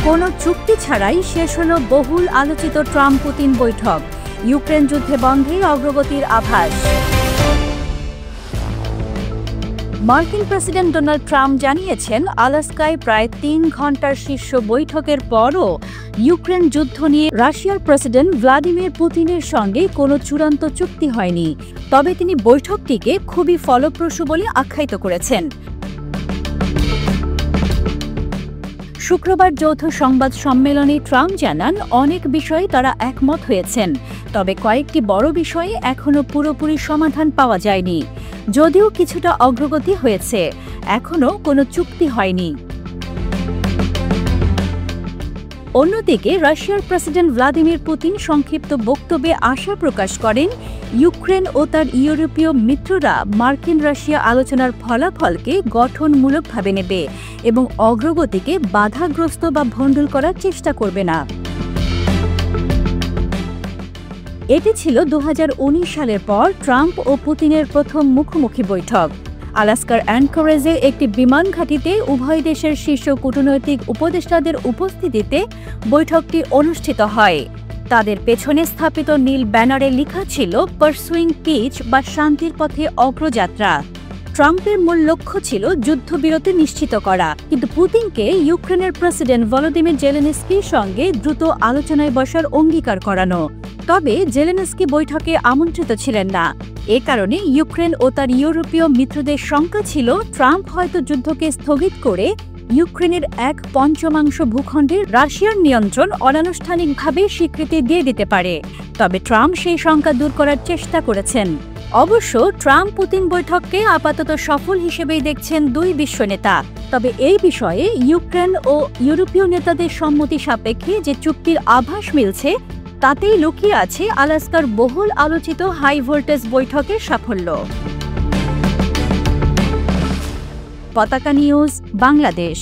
কোনো চুক্তি ছাড়াই শেষ হলো বহুল আলোচিত ট্রাম্প পুতিন বৈঠক। ইউক্রেন যুদ্ধে বন্ধে অগ্রগতির আভাস। মার্কিন প্রেসিডেন্ট ডোনাল্ড ট্রাম্প জানিয়েছেন, আলাস্কায় প্রায় ৩ ঘণ্টার শীর্ষ বৈঠকের পরও ইউক্রেন যুদ্ধ নিয়ে রাশিয়ার প্রেসিডেন্ট ভ্লাদিমির পুতিনের সঙ্গে কোনো চূড়ান্ত চুক্তি হয়নি। তবে তিনি বৈঠকটিকে খুবই ফলপ্রসূ বলে আখ্যায়িত করেছেন। শুক্রবার যৌথ সংবাদ সম্মেলনে ট্রাম্প জানান, অনেক বিষয়ে তারা একমত হয়েছেন, তবে কয়েকটি বড় বিষয়ে এখনও পুরোপুরি সমাধান পাওয়া যায়নি। যদিও কিছুটা অগ্রগতি হয়েছে, এখনও কোনো চুক্তি হয়নি। অন্যদিকে রাশিয়ার প্রেসিডেন্ট ভ্লাদিমির পুতিন সংক্ষিপ্ত বক্তব্যে আশা প্রকাশ করেন, ইউক্রেন ও তার ইউরোপীয় মিত্ররা মার্কিন রাশিয়া আলোচনার ফলাফলকে গঠনমূলকভাবে নেবে এবং অগ্রগতিকে বাধাগ্রস্ত বা ভণ্ডুল করার চেষ্টা করবে না। এটি ছিল ২০১৯ সালের পর ট্রাম্প ও পুতিনের প্রথম মুখোমুখি বৈঠক। আলাস্কার অ্যানকরেজে একটি বিমান ঘাঁটিতে উভয় দেশের শীর্ষ কূটনৈতিক উপদেষ্টাদের উপস্থিতিতে বৈঠকটি অনুষ্ঠিত হয়। তাদের পেছনে স্থাপিত নীল ব্যানারে লেখা ছিল পারসুইং পিচ বা শান্তির পথে অগ্রযাত্রা। ট্রাম্পের মূল লক্ষ্য ছিল যুদ্ধবিরতি নিশ্চিত করা, কিন্তু পুতিনকে ইউক্রেনের প্রেসিডেন্ট ভলোদিমির জেলেনস্কির সঙ্গে দ্রুত আলোচনায় বসার অঙ্গীকার করানো। তবে জেলেনস্কি বৈঠকে আমন্ত্রিত ছিলেন না। এ কারণে ইউক্রেন ও তার ইউরোপীয় মিত্রদের শঙ্কা ছিল, ট্রাম্প হয়তো যুদ্ধকে স্থগিত করে ইউক্রেনের 1/5 ভূখণ্ডের রাশিয়ার নিয়ন্ত্রণ অনানুষ্ঠানিকভাবে স্বীকৃতি দিয়ে দিতে পারে। তবে ট্রাম্প সেই শঙ্কা দূর করার চেষ্টা করেছেন। অবশ্য ট্রাম্প পুতিন বৈঠককে আপাতত সফল হিসেবেই দেখছেন দুই বিশ্ব নেতা। তবে এই বিষয়ে ইউক্রেন ও ইউরোপীয় নেতাদের সম্মতি সাপেক্ষে যে চুক্তির আভাস মিলছে, তাতেই লুকিয়ে আছে আলাস্কার বহুল আলোচিত হাই ভোল্টেজ বৈঠকের সাফল্য। পতাকা নিউজ, বাংলাদেশ।